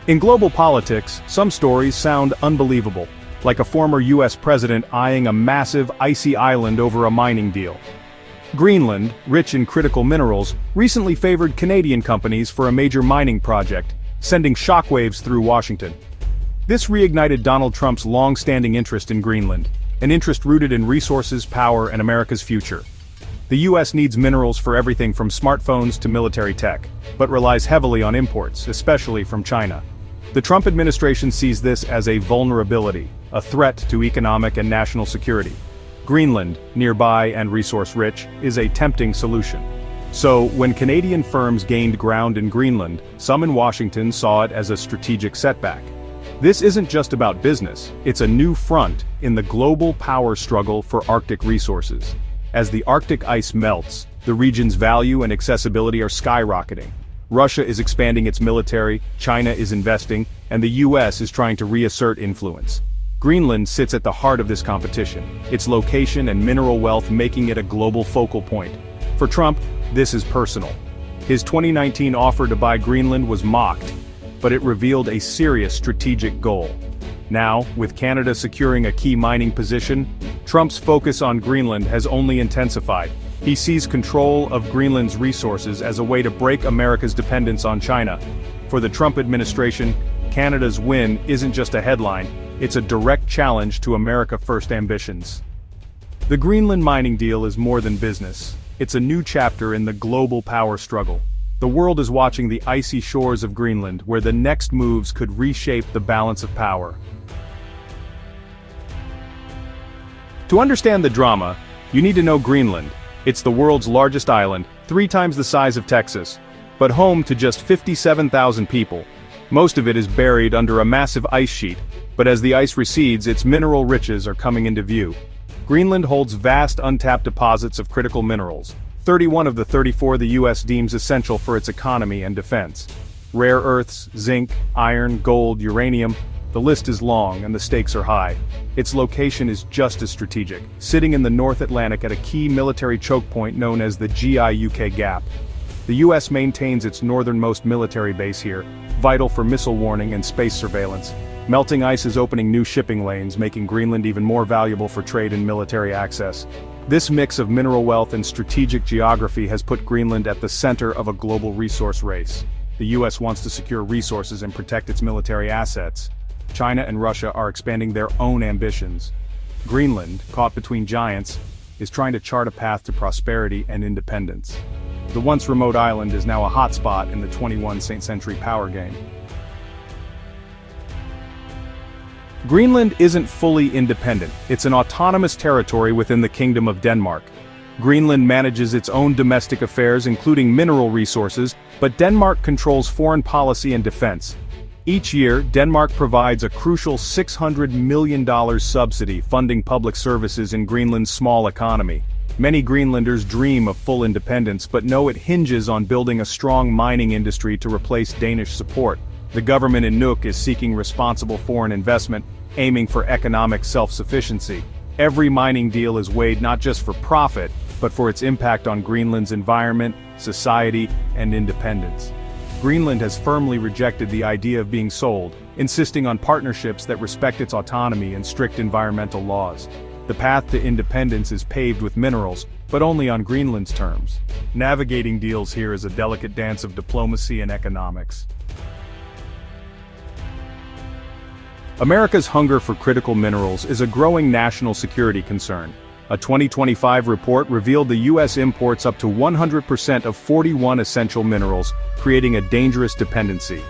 In global politics, some stories sound unbelievable, like a former U.S. president eyeing a massive, icy island over a mining deal. Greenland, rich in critical minerals, recently favored Canadian companies for a major mining project, sending shockwaves through Washington. This reignited Donald Trump's long-standing interest in Greenland, an interest rooted in resources, power, and America's future. The U.S. needs minerals for everything from smartphones to military tech, but relies heavily on imports, especially from China. The Trump administration sees this as a vulnerability, a threat to economic and national security. Greenland, nearby and resource-rich, is a tempting solution. So, when Canadian firms gained ground in Greenland, some in Washington saw it as a strategic setback. This isn't just about business, it's a new front in the global power struggle for Arctic resources. As the Arctic ice melts, the region's value and accessibility are skyrocketing. Russia is expanding its military, China is investing, and the U.S. is trying to reassert influence. Greenland sits at the heart of this competition, its location and mineral wealth making it a global focal point. For Trump, this is personal. His 2019 offer to buy Greenland was mocked, but it revealed a serious strategic goal. Now, with Canada securing a key mining position, Trump's focus on Greenland has only intensified. He sees control of Greenland's resources as a way to break America's dependence on China. For the Trump administration, Canada's win isn't just a headline, it's a direct challenge to America First ambitions. The Greenland mining deal is more than business. It's a new chapter in the global power struggle. The world is watching the icy shores of Greenland, where the next moves could reshape the balance of power. To understand the drama, you need to know Greenland. It's the world's largest island, 3 times the size of Texas, but home to just 57,000 people. Most of it is buried under a massive ice sheet, but as the ice recedes, its mineral riches are coming into view. Greenland holds vast untapped deposits of critical minerals, 31 of the 34 the U.S. deems essential for its economy and defense. Rare earths, zinc, iron, gold, uranium, the list is long and the stakes are high. Its location is just as strategic, sitting in the North Atlantic at a key military choke point known as the GI-UK Gap. The U.S. maintains its northernmost military base here, vital for missile warning and space surveillance. Melting ice is opening new shipping lanes, making Greenland even more valuable for trade and military access. This mix of mineral wealth and strategic geography has put Greenland at the center of a global resource race. The U.S. wants to secure resources and protect its military assets. China and Russia are expanding their own ambitions. Greenland, caught between giants, is trying to chart a path to prosperity and independence. The once remote island is now a hotspot in the 21st century power game. Greenland isn't fully independent, it's an autonomous territory within the Kingdom of Denmark. Greenland manages its own domestic affairs including mineral resources, but Denmark controls foreign policy and defense. Each year, Denmark provides a crucial $600 million subsidy funding public services in Greenland's small economy. Many Greenlanders dream of full independence but know it hinges on building a strong mining industry to replace Danish support. The government in Nuuk is seeking responsible foreign investment, aiming for economic self-sufficiency. Every mining deal is weighed not just for profit, but for its impact on Greenland's environment, society, and independence. Greenland has firmly rejected the idea of being sold, insisting on partnerships that respect its autonomy and strict environmental laws. The path to independence is paved with minerals, but only on Greenland's terms. Navigating deals here is a delicate dance of diplomacy and economics. America's hunger for critical minerals is a growing national security concern. A 2025 report revealed the U.S. imports up to 100% of 41 essential minerals, creating a dangerous dependency.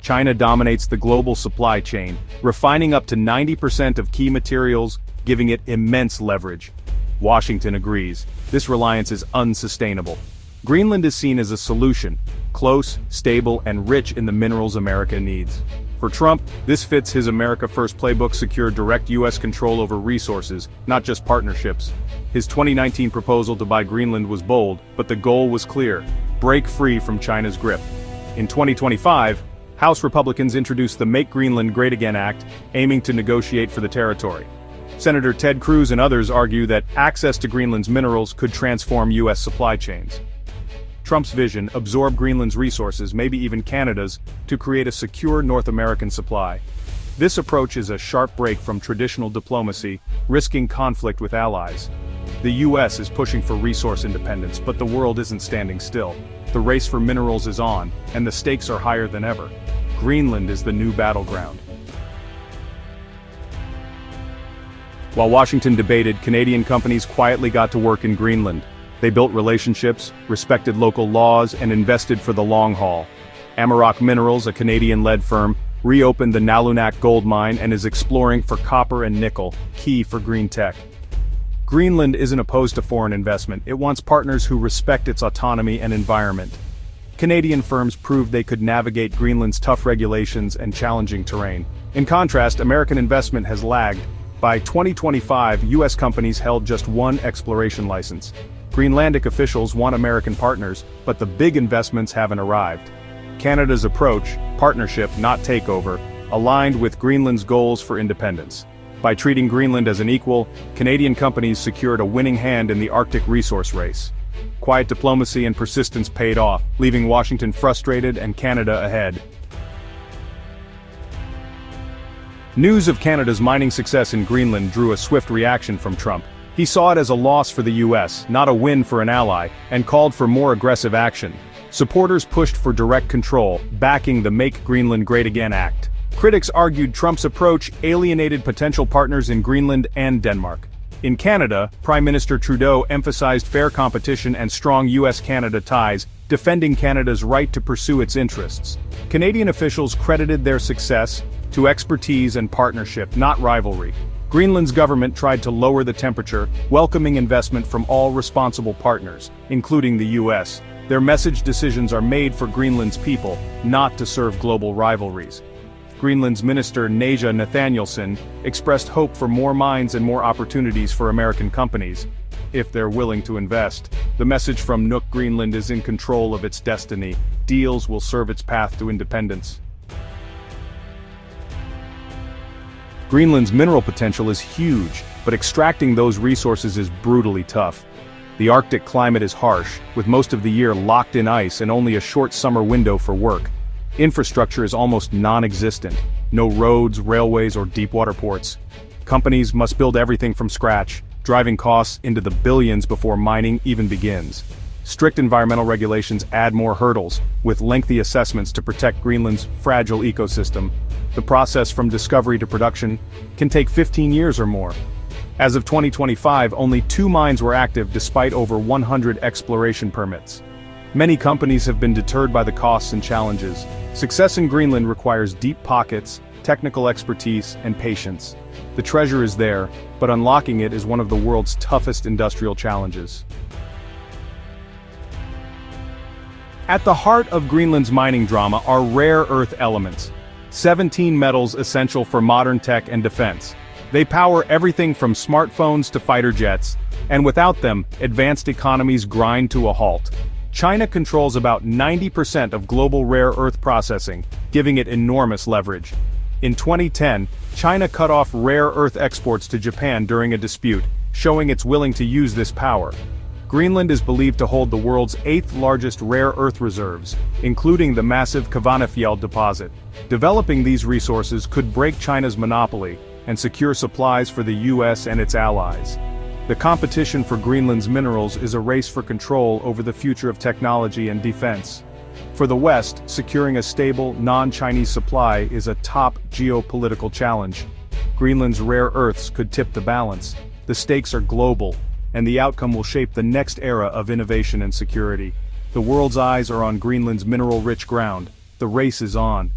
China dominates the global supply chain, refining up to 90% of key materials, giving it immense leverage. Washington agrees. This reliance is unsustainable. Greenland is seen as a solution, close, stable, and rich in the minerals America needs. For Trump, this fits his America First playbook: secure direct U.S. control over resources, not just partnerships. His 2019 proposal to buy Greenland was bold, but the goal was clear: break free from China's grip. In 2025, House Republicans introduced the Make Greenland Great Again Act, aiming to negotiate for the territory. Senator Ted Cruz and others argue that access to Greenland's minerals could transform U.S. supply chains. Trump's vision: absorb Greenland's resources, maybe even Canada's, to create a secure North American supply. This approach is a sharp break from traditional diplomacy, risking conflict with allies. The U.S. is pushing for resource independence, but the world isn't standing still. The race for minerals is on, and the stakes are higher than ever. Greenland is the new battleground. While Washington debated, Canadian companies quietly got to work in Greenland. They built relationships, respected local laws, and invested for the long haul. Amaroq Minerals, a Canadian-led firm, reopened the Nalunak gold mine and is exploring for copper and nickel, key for green tech. Greenland isn't opposed to foreign investment. It wants partners who respect its autonomy and environment. Canadian firms proved they could navigate Greenland's tough regulations and challenging terrain. In contrast, American investment has lagged. By 2025, U.S. companies held just one exploration license. Greenlandic officials want American partners, but the big investments haven't arrived. Canada's approach, partnership not takeover, aligned with Greenland's goals for independence. By treating Greenland as an equal, Canadian companies secured a winning hand in the Arctic resource race. Quiet diplomacy and persistence paid off, leaving Washington frustrated and Canada ahead. News of Canada's mining success in Greenland drew a swift reaction from Trump. He saw it as a loss for the U.S., not a win for an ally, and called for more aggressive action. Supporters pushed for direct control, backing the Make Greenland Great Again Act. Critics argued Trump's approach alienated potential partners in Greenland and Denmark. In Canada, Prime Minister Trudeau emphasized fair competition and strong U.S.-Canada ties, defending Canada's right to pursue its interests. Canadian officials credited their success to expertise and partnership, not rivalry. Greenland's government tried to lower the temperature, welcoming investment from all responsible partners, including the U.S. Their message: decisions are made for Greenland's people, not to serve global rivalries. Greenland's Minister Naja Nathanielsen expressed hope for more mines and more opportunities for American companies, if they're willing to invest. The message from Nuuk: Greenland is in control of its destiny. Deals will serve its path to independence. Greenland's mineral potential is huge, but extracting those resources is brutally tough. The Arctic climate is harsh, with most of the year locked in ice and only a short summer window for work. Infrastructure is almost non-existent. No roads, railways, or deep-water ports. Companies must build everything from scratch, driving costs into the billions before mining even begins. Strict environmental regulations add more hurdles, with lengthy assessments to protect Greenland's fragile ecosystem. The process from discovery to production can take 15 years or more. As of 2025, only 2 mines were active despite over 100 exploration permits. Many companies have been deterred by the costs and challenges. Success in Greenland requires deep pockets, technical expertise, and patience. The treasure is there, but unlocking it is one of the world's toughest industrial challenges. At the heart of Greenland's mining drama are rare earth elements. 17 metals essential for modern tech and defense. They power everything from smartphones to fighter jets, and without them, advanced economies grind to a halt. China controls about 90% of global rare earth processing, giving it enormous leverage. In 2010, China cut off rare earth exports to Japan during a dispute, showing it's willing to use this power. Greenland is believed to hold the world's 8th largest rare earth reserves, including the massive Kvanefjeld deposit. Developing these resources could break China's monopoly and secure supplies for the U.S. and its allies. The competition for Greenland's minerals is a race for control over the future of technology and defense. For the West, securing a stable, non-Chinese supply is a top geopolitical challenge. Greenland's rare earths could tip the balance. The stakes are global, and the outcome will shape the next era of innovation and security. The world's eyes are on Greenland's mineral-rich ground. The race is on.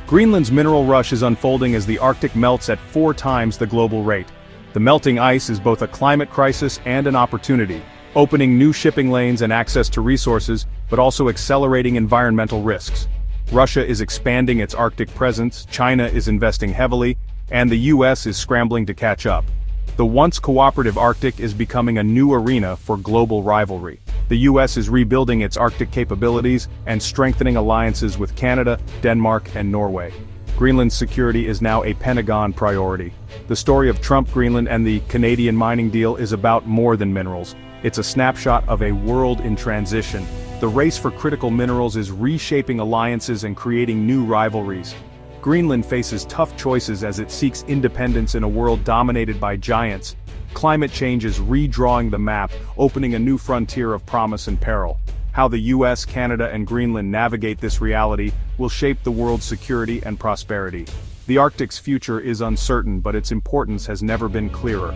Greenland's mineral rush is unfolding as the Arctic melts at 4 times the global rate. The melting ice is both a climate crisis and an opportunity, opening new shipping lanes and access to resources, but also accelerating environmental risks. Russia is expanding its Arctic presence, China is investing heavily, and the U.S. is scrambling to catch up. The once cooperative Arctic is becoming a new arena for global rivalry. The U.S. is rebuilding its Arctic capabilities and strengthening alliances with Canada, Denmark, and Norway. Greenland's security is now a Pentagon priority. The story of Trump, Greenland, and the Canadian mining deal is about more than minerals. It's a snapshot of a world in transition. The race for critical minerals is reshaping alliances and creating new rivalries. Greenland faces tough choices as it seeks independence in a world dominated by giants. Climate change is redrawing the map, opening a new frontier of promise and peril. How the U.S., Canada, and Greenland navigate this reality will shape the world's security and prosperity. The Arctic's future is uncertain, but its importance has never been clearer.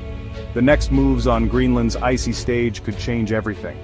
The next moves on Greenland's icy stage could change everything.